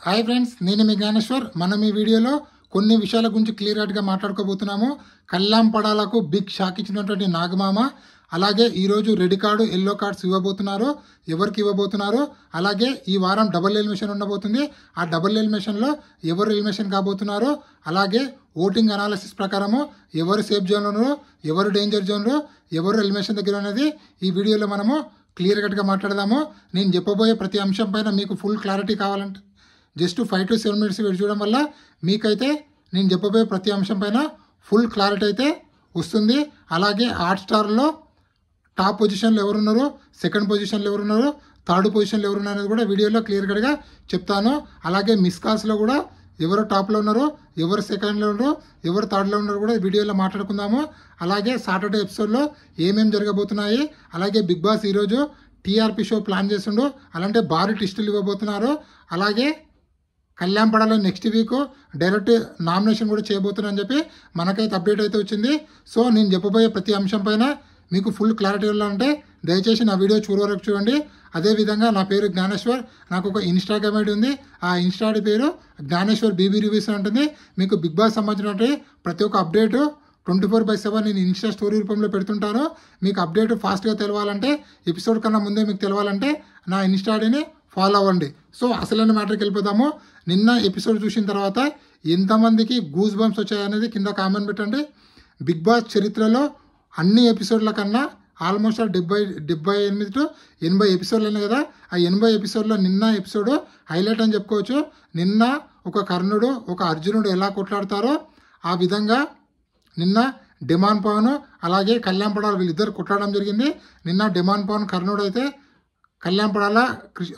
Hi friends, నేను మీ జ్ఞానేశ్వర్. మనం ఈ వీడియోలో కొన్ని విషయాల గురించి క్లియర్ కట్గా మాట్లాడుకోబోతున్నాము. కళ్యాణ్ పడాలకు బిగ్ షాక్ ఇచ్చినటువంటి నాగమామ, అలాగే ఈరోజు రెడ్ కార్డు ఎల్లో కార్డ్స్ ఇవ్వబోతున్నారు. ఎవరికి ఇవ్వబోతున్నారు, అలాగే ఈ వారం డబుల్ ఎలిమినేషన్ ఉండబోతుంది. ఆ డబుల్ ఎలిమినేషన్లో ఎవరు ఎలిమినేషన్ కాబోతున్నారు, అలాగే ఓటింగ్ అనాలిసిస్ ప్రకారము ఎవరు సేఫ్ జోన్లో, ఎవరు డేంజర్ జోన్లో, ఎవరు ఎలిమినేషన్ దగ్గర అనేది ఈ వీడియోలో మనము క్లియర్ కట్గా మాట్లాడదాము. నేను చెప్పబోయే ప్రతి అంశం పైన మీకు ఫుల్ క్లారిటీ కావాలంటే జస్ట్ 5 to 7 minutes వెయిట్ చేయడం వల్ల మీకైతే నేను చెప్పబోయే ప్రతి అంశం పైన ఫుల్ క్లారిటీ అయితే వస్తుంది. అలాగే హాట్స్టార్లో టాప్ పొజిషన్లో ఎవరున్నారు, సెకండ్ పొజిషన్లో ఎవరున్నారు, థర్డ్ పొజిషన్లో ఎవరున్నారు అనేది కూడా వీడియోలో క్లియర్ కట్గా చెప్తాను. అలాగే మిస్ కాల్స్లో కూడా ఎవరు టాప్లో ఉన్నారో, ఎవరు సెకండ్లో ఉన్నారో, ఎవరు థర్డ్లో ఉన్నారో కూడా వీడియోలో మాట్లాడుకుందాము. అలాగే సాటర్డే ఎపిసోడ్లో ఏమేమి జరగబోతున్నాయి, అలాగే బిగ్ బాస్ ఈరోజు టీఆర్పీ షో ప్లాన్ చేస్తుండో అలాంటి భారీ టిస్టులు ఇవ్వబోతున్నారు. అలాగే కళ్యాణ్ పడాలో నెక్స్ట్ వీక్ డైరెక్ట్ నామినేషన్ కూడా చేయబోతున్నారని చెప్పి మనకైతే అప్డేట్ అయితే వచ్చింది. సో నేను చెప్పబోయే ప్రతి అంశం పైన మీకు ఫుల్ క్లారిటీ ఉండాలంటే దయచేసి నా వీడియో చివరి వరకు చూడండి. అదేవిధంగా నా పేరు జ్ఞానేశ్వర్, నాకు ఒక ఇన్స్టాగ్రామ్ ఐడి ఉంది. ఆ ఇన్స్టా ఐడి పేరు జ్ఞానేశ్వర్ బీబీ రివ్యూస్ ఉంటుంది. మీకు బిగ్ బాస్ సంబంధించినటువంటి ప్రతి ఒక్క అప్డేటు 24/7 నేను ఇన్స్టా స్టోరీ రూపంలో పెడుతుంటాను. మీకు అప్డేట్ ఫాస్ట్గా తెలవాలంటే, ఎపిసోడ్ కన్నా ముందే మీకు తెలవాలంటే నా ఇన్స్టా ఐడిని ఫాలో అవ్వండి. సో అసలైన మ్యాటర్కి వెళ్ళిపోదాము. నిన్న ఎపిసోడ్ చూసిన తర్వాత ఎంతమందికి గూస్ బంప్స్ వచ్చాయనేది కింద కామెంట్ పెట్టండి. బిగ్ బాస్ చరిత్రలో అన్ని ఎపిసోడ్ల కన్నా ఆల్మోస్ట్ 78 to 80 ఎపిసోడ్లు ఉన్నాయి కదా. ఆ 80 ఎపిసోడ్లో నిన్న ఎపిసోడ్ హైలైట్ అని చెప్పుకోవచ్చు. నిన్న ఒక కర్ణుడు ఒక అర్జునుడు ఎలా కొట్లాడతారో ఆ విధంగా నిన్న డిమాండ్ పవన్ అలాగే కళ్యాణ్ పడాల వీళ్ళిద్దరు కొట్లాడడం జరిగింది. నిన్న డిమాండ్ పవన్ కర్ణుడు అయితే కళ్యాణ్ పడాల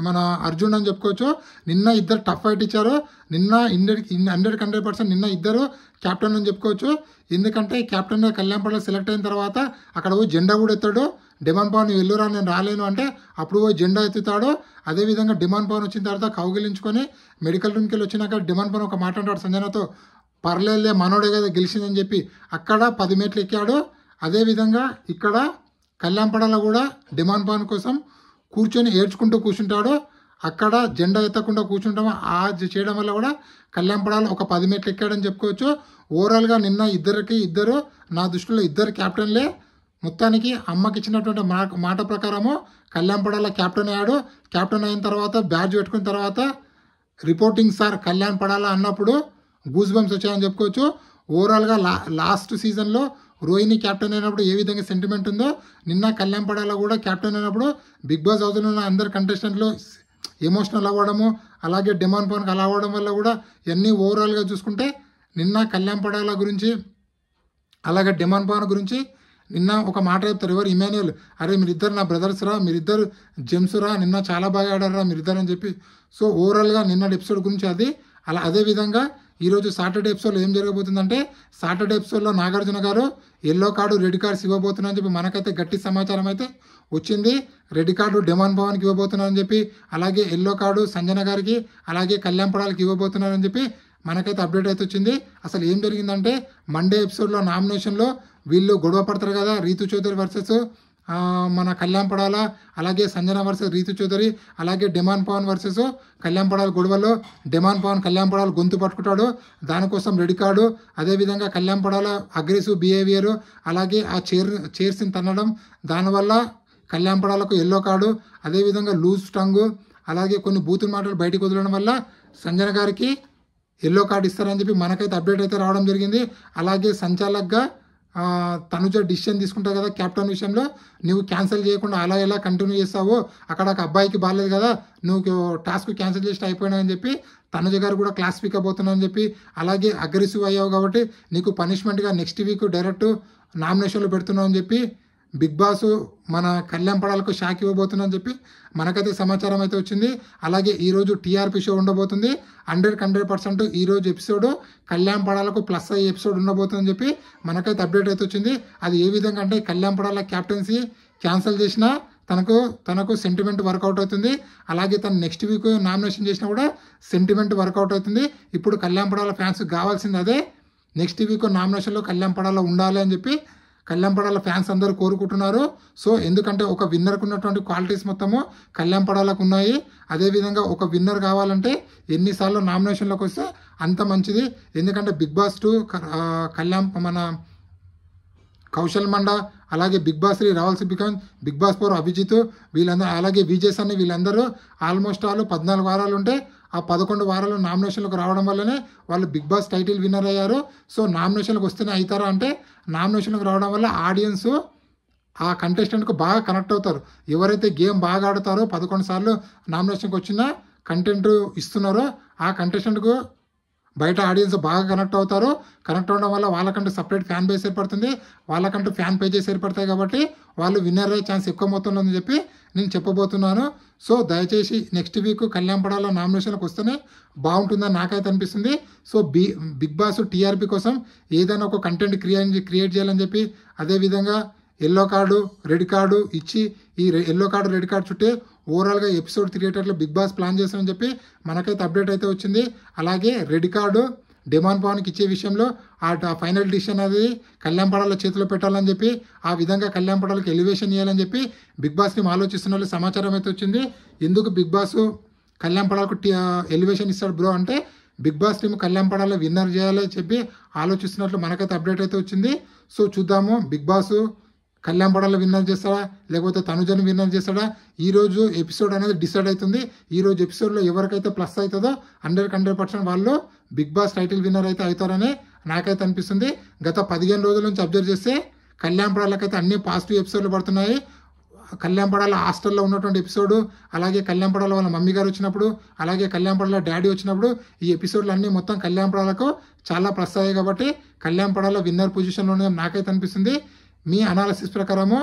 మన అర్జున్ అని చెప్పుకోవచ్చు. నిన్న ఇద్దరు టఫ్ ఫైట్ ఇచ్చారు. నిన్న 100% నిన్న ఇద్దరు క్యాప్టెన్ అని చెప్పుకోవచ్చు. ఎందుకంటే క్యాప్టెన్గా కళ్యాణ్ పడాల సెలెక్ట్ అయిన తర్వాత అక్కడ పోయి జెండా కూడా ఎత్తాడు. డిమాండ్ పవన్ వెళ్ళురా నేను రాలేను అంటే అప్పుడు పోయి జెండా ఎత్తుతాడు. అదేవిధంగా డిమాండ్ పవన్ వచ్చిన తర్వాత కౌగిలించుకొని మెడికల్ రూమ్కి వెళ్ళి వచ్చినాక డిమాండ్ పవన్ ఒక మాట అంటాడు సంజనతో, పర్లేదులే మనోడే కదా గెలిచిందని చెప్పి అక్కడ 10 మెట్లు ఎక్కాడు. అదేవిధంగా ఇక్కడ కళ్యాణ్ పడాల కూడా డిమాండ్ పవన్ కోసం కూర్చొని ఏడ్చుకుంటూ కూర్చుంటాడు. అక్కడ జెండా ఎత్తకుండా కూర్చుంటాం. ఆ చేయడం వల్ల కూడా కళ్యాణ్ పడాల ఒక 10 మెట్లు ఎక్కాడని చెప్పుకోవచ్చు. ఓవరాల్గా నిన్న ఇద్దరు నా దృష్టిలో ఇద్దరు క్యాప్టెన్లే. మొత్తానికి అమ్మకి ఇచ్చినటువంటి మాట ప్రకారము కళ్యాణ్ పడాల క్యాప్టెన్ అయ్యాడు. క్యాప్టెన్ అయిన తర్వాత బ్యాడ్జ్ పెట్టుకున్న తర్వాత రిపోర్టింగ్ సార్ కళ్యాణ్ పడాల అన్నప్పుడు గూస్ బంప్స్ వచ్చాయని చెప్పుకోవచ్చు. ఓవరాల్గా లాస్ట్ సీజన్లో రోహిణి క్యాప్టెన్ అయినప్పుడు ఏ విధంగా సెంటిమెంట్ ఉందో నిన్న కళ్యాణ్ పడాల కూడా క్యాప్టెన్ అయినప్పుడు బిగ్ బాస్ హౌస్లో ఉన్న అందరు కంటెస్టెంట్లు ఎమోషనల్ అవ్వడము, అలాగే డిమాండ్ పవన్కి అలా అవ్వడం వల్ల కూడా ఇవన్నీ ఓవరాల్గా చూసుకుంటే నిన్న కళ్యాణ్ పడాల గురించి అలాగే డిమాండ్ పవన్ గురించి నిన్న ఒక మాట చెప్తారు, ఎవరు ఇమాన్యుయల్, అరే మీరిద్దరు నా బ్రదర్స్ రా, మీరిద్దరు జెమ్స్ రా, నిన్న చాలా బాగా ఆడారా మీరిద్దరు అని చెప్పి. సో ఓవరాల్గా నిన్న ఎపిసోడ్ గురించి అది. అదేవిధంగా ఈరోజు సాటర్డే ఎపిసోడ్లో ఏం జరగబోతుందంటే, సాటర్డే ఎపిసోడ్లో నాగార్జున గారు ఎల్లో కార్డు రెడ్ కార్డ్స్ ఇవ్వబోతున్నారని చెప్పి మనకైతే గట్టి సమాచారం అయితే వచ్చింది. రెడ్ కార్డు డిమాండ్ పవన్కి ఇవ్వబోతున్నారని చెప్పి, అలాగే ఎల్లో కార్డు సంజన గారికి అలాగే కళ్యాణ్ పడాలకి ఇవ్వబోతున్నారని చెప్పి మనకైతే అప్డేట్ అయితే వచ్చింది. అసలు ఏం జరిగిందంటే, మండే ఎపిసోడ్లో నామినేషన్లో వీళ్ళు గొడవ పడతారు కదా, రీతు చౌదరి వర్సెస్ మన కళ్యాణ్ పడాల, అలాగే సంజన వర్సెస్ రీతు చౌదరి, అలాగే డిమాండ్ పవన్ వర్సెస్ కళ్యాణ్ పడాల గొడవలో డిమాండ్ పవన్ కళ్యాణ్ పడాల గొంతు పట్టుకుంటాడు. దానికోసం రెడ్ కార్డు, అదేవిధంగా కళ్యాణ్ పడాల అగ్రెసివ్ బిహేవియర్, అలాగే ఆ చైర్స్ని తన్నడం, దానివల్ల కళ్యాణ్ పడాలకు ఎల్లో కార్డు, అదేవిధంగా లూజ్ టంగు, అలాగే కొన్ని బూతుల మాటలు బయటకు వదలడం వల్ల సంజన గారికి ఎల్లో కార్డు ఇస్తారని చెప్పి మనకైతే అప్డేట్ అయితే రావడం జరిగింది. అలాగే సంచాలక్గా తనుజ డిసిషన్ తీసుకుంటావు కదా క్యాప్టెన్ విషయంలో, నువ్వు క్యాన్సిల్ చేయకుండా అలా ఎలా కంటిన్యూ చేస్తావో, అక్కడ ఒక అబ్బాయికి బాగాలేదు కదా, నువ్వు టాస్క్ క్యాన్సిల్ చేసి అయిపోయినాయని చెప్పి తనుజ గారు కూడా క్లాస్ పిక్ అయిపోతున్నాయని చెప్పి, అలాగే అగ్రెసివ్ అయ్యావు కాబట్టి నీకు పనిష్మెంట్గా నెక్స్ట్ వీక్ డైరెక్ట్ నామినేషన్లో పెడుతున్నావు అని చెప్పి బిగ్ బాస్ మన కళ్యాణ్ పడాలకు షాక్ ఇవ్వబోతుందని చెప్పి మనకైతే సమాచారం అయితే వచ్చింది. అలాగే ఈరోజు టీఆర్పీ షో ఉండబోతుంది. 100% ఈరోజు ఎపిసోడ్ కళ్యాణ్ పడాలకు ప్లస్ అయ్యే ఎపిసోడ్ ఉండబోతుందని చెప్పి మనకైతే అప్డేట్ అయితే వచ్చింది. అది ఏ విధంగా అంటే, కళ్యాణ్ పడాల క్యాప్టెన్సీ క్యాన్సిల్ చేసినా తనకు సెంటిమెంట్ వర్కౌట్ అవుతుంది. అలాగే తను నెక్స్ట్ వీక్ నామినేషన్ చేసినా కూడా సెంటిమెంట్ వర్కౌట్ అవుతుంది. ఇప్పుడు కళ్యాణ్ పడాల ఫ్యాన్స్ కావాల్సింది అదే, నెక్స్ట్ వీక్ నామినేషన్లో కళ్యాణ్ పడాల ఉండాలి అని చెప్పి కళ్యాణ్ పడాల ఫ్యాన్స్ అందరూ కోరుకుంటున్నారు. సో ఎందుకంటే ఒక విన్నర్కు ఉన్నటువంటి క్వాలిటీస్ మొత్తము కళ్యాణ్ పడాలకు ఉన్నాయి. అదేవిధంగా ఒక విన్నర్ కావాలంటే ఎన్నిసార్లు నామినేషన్లోకి వస్తే అంత మంచిది. ఎందుకంటే బిగ్ బాస్ 2 కళ్యాణ్ మన కౌశల్ మండా, అలాగే Bigg Boss 3 Rahul Sipligunj, Bigg Boss 4 Abhijeet, వీళ్ళందరూ అలాగే విజయ్ సన్ని, వీళ్ళందరూ ఆల్మోస్ట్ 14 వారాలు ఉంటే ఆ 11 వారాలు నామినేషన్లకు రావడం వల్లనే వాళ్ళు బిగ్ బాస్ టైటిల్ విన్నర్ అయ్యారు. సో నామినేషన్లకు వస్తేనే అవుతారా అంటే నామినేషన్లకు రావడం వల్ల ఆడియన్స్ ఆ కంటెస్టెంట్కు బాగా కనెక్ట్ అవుతారు. ఎవరైతే గేమ్ బాగా ఆడతారో 11 సార్లు నామినేషన్కి వచ్చిన కంటెంట్ ఇస్తున్నారో ఆ కంటెస్టెంట్కు బయట ఆడియన్స్ బాగా కనెక్ట్ అవుతారు. కనెక్ట్ అవ్వడం వల్ల వాళ్ళకంటూ సపరేట్ ఫ్యాన్ బేస్ ఏర్పడుతుంది, వాళ్ళకంటూ ఫ్యాన్ పేజెస్ ఏర్పడతాయి. కాబట్టి వాళ్ళు విన్నర్ అయ్యే ఛాన్స్ ఎక్కువ మొత్తంలో ఉందని చెప్పి నేను చెప్పబోతున్నాను. సో దయచేసి నెక్స్ట్ వీక్ కళ్యాణ్ పడాల నామినేషన్లకు వస్తేనే బాగుంటుందని నాకైతే అనిపిస్తుంది. సో బిగ్ బాస్ టీఆర్పీ కోసం ఏదైనా ఒక కంటెంట్ క్రియేట్ చేయాలని చెప్పి, అదేవిధంగా ఎల్లో కార్డు రెడ్ కార్డు ఇచ్చి ఈ ఎల్లో కార్డు రెడ్ కార్డు చుట్టే ఓవరాల్గా ఎపిసోడ్ థియేటర్లో బిగ్ బాస్ ప్లాన్ చేస్తామని చెప్పి మనకైతే అప్డేట్ అయితే వచ్చింది. అలాగే రెడ్ కార్డు డిమాండ్ పవన్కి ఇచ్చే విషయంలో ఆ ఫైనల్ డిసిషన్ అది కళ్యాణ్ పడాల చేతిలో పెట్టాలని చెప్పి, ఆ విధంగా కళ్యాణ్ పడాలకి ఎలివేషన్ ఇవ్వాలని చెప్పి బిగ్ బాస్ టీం ఆలోచిస్తున్న సమాచారం అయితే వచ్చింది. ఎందుకు బిగ్ బాస్ కళ్యాణ్ పడాలకు ఎలివేషన్ ఇస్తాడు బ్రో అంటే Bigg Boss team Kalyan Padala winner చేయాలని చెప్పి ఆలోచిస్తున్నట్లు మనకైతే అప్డేట్ అయితే వచ్చింది. సో చూద్దాము Bigg Boss Kalyan Padala winner చేస్తాడా లేకపోతే తనుజని విన్నర్ చేస్తాడా. ఈరోజు ఎపిసోడ్ అనేది డిసైడ్ అవుతుంది. ఈరోజు ఎపిసోడ్లో ఎవరికైతే ప్లస్ అవుతుందో 100% వాళ్ళు బిగ్ బాస్ టైటిల్ విన్నర్ అయితే అవుతారని నాకైతే అనిపిస్తుంది. గత 15 రోజుల నుంచి అబ్జర్వ్ చేస్తే కళ్యాణ్ పడాలకైతే అన్ని పాజిటివ్ ఎపిసోడ్లు పడుతున్నాయి. కళ్యాణ్ పడాల హాస్టల్లో ఉన్నటువంటి ఎపిసోడు, అలాగే కళ్యాణ్ పడాల వాళ్ళ మమ్మీ గారు వచ్చినప్పుడు, అలాగే కళ్యాణ్ పడాల డాడీ వచ్చినప్పుడు ఈ ఎపిసోడ్లు అన్నీ మొత్తం కళ్యాణ్ పడాలకు చాలా ప్లస్ అయ్యాయి. కాబట్టి కళ్యాణ్ పడాల విన్నర్ పొజిషన్లో ఉన్నది నాకైతే అనిపిస్తుంది. మీ అనాలిసిస్ ప్రకారము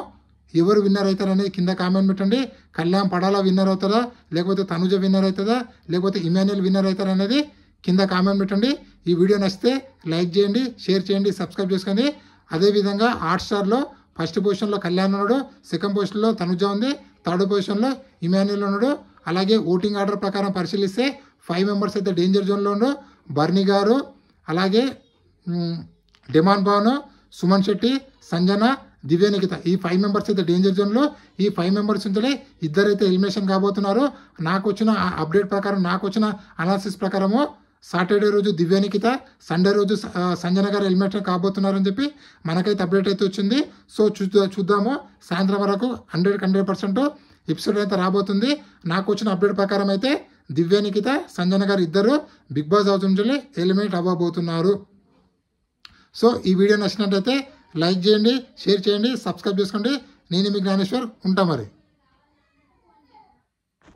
ఎవరు విన్నర్ అవుతారనేది కింద కామెంట్ పెట్టండి. కళ్యాణ్ పడాల విన్నర్ అవుతారా లేకపోతే తనుజ విన్నర్ అవుతుందా లేకపోతే ఇమాన్యుయల్ విన్నర్ అవుతారా అనేది కింద కామెంట్ పెట్టండి. ఈ వీడియో నచ్చితే లైక్ చేయండి, షేర్ చేయండి, సబ్స్క్రైబ్ చేసుకోండి. అదేవిధంగా హాట్స్టార్లో ఫస్ట్ పొజిషన్లో కళ్యాణ్ ఉన్నాడు, సెకండ్ పొజిషన్లో తనుజ ఉంది, థర్డ్ పొజిషన్లో ఇమాన్యుయల్ ఉన్నాడు. అలాగే ఓటింగ్ ఆర్డర్ ప్రకారం పరిశీలిస్తే 5 మెంబర్స్ అయితే డేంజర్ జోన్లో ఉన్నాడు. బర్నీ గారు, అలాగే డిమాండ్ పవన్, సుమన్ శెట్టి, సంజన, దివ్య నిఖిత, ఈ 5 మెంబర్స్ అయితే డేంజర్ జోన్లో. ఈ 5 మెంబర్స్ ఉంటే ఇద్దరైతే ఎలిమినేషన్ కాబోతున్నారు. నాకు వచ్చిన అప్డేట్ ప్రకారం, నాకు వచ్చిన అనాలిసిస్ ప్రకారము సాటర్డే రోజు దివ్య నిఖిత, సండే రోజు సంజన గారు ఎలిమినేషన్ కాబోతున్నారని చెప్పి మనకైతే అప్డేట్ అయితే వచ్చింది. సో చూద్దాము సాయంత్రం వరకు 100% ఎపిసోడ్ అయితే రాబోతుంది. నాకు వచ్చిన అప్డేట్ ప్రకారం అయితే దివ్య నిఖిత, సంజన గారు ఇద్దరు బిగ్ బాస్ హౌస్ నుంచి ఎలిమినేట్ అవ్వబోతున్నారు. సో ఈ వీడియో నచ్చినట్టయితే లైక్ చేయండి, షేర్ చేయండి, సబ్స్క్రైబ్ చేసుకోండి. నేను మీ జ్ఞానేశ్వర్ ఉంటా మరి.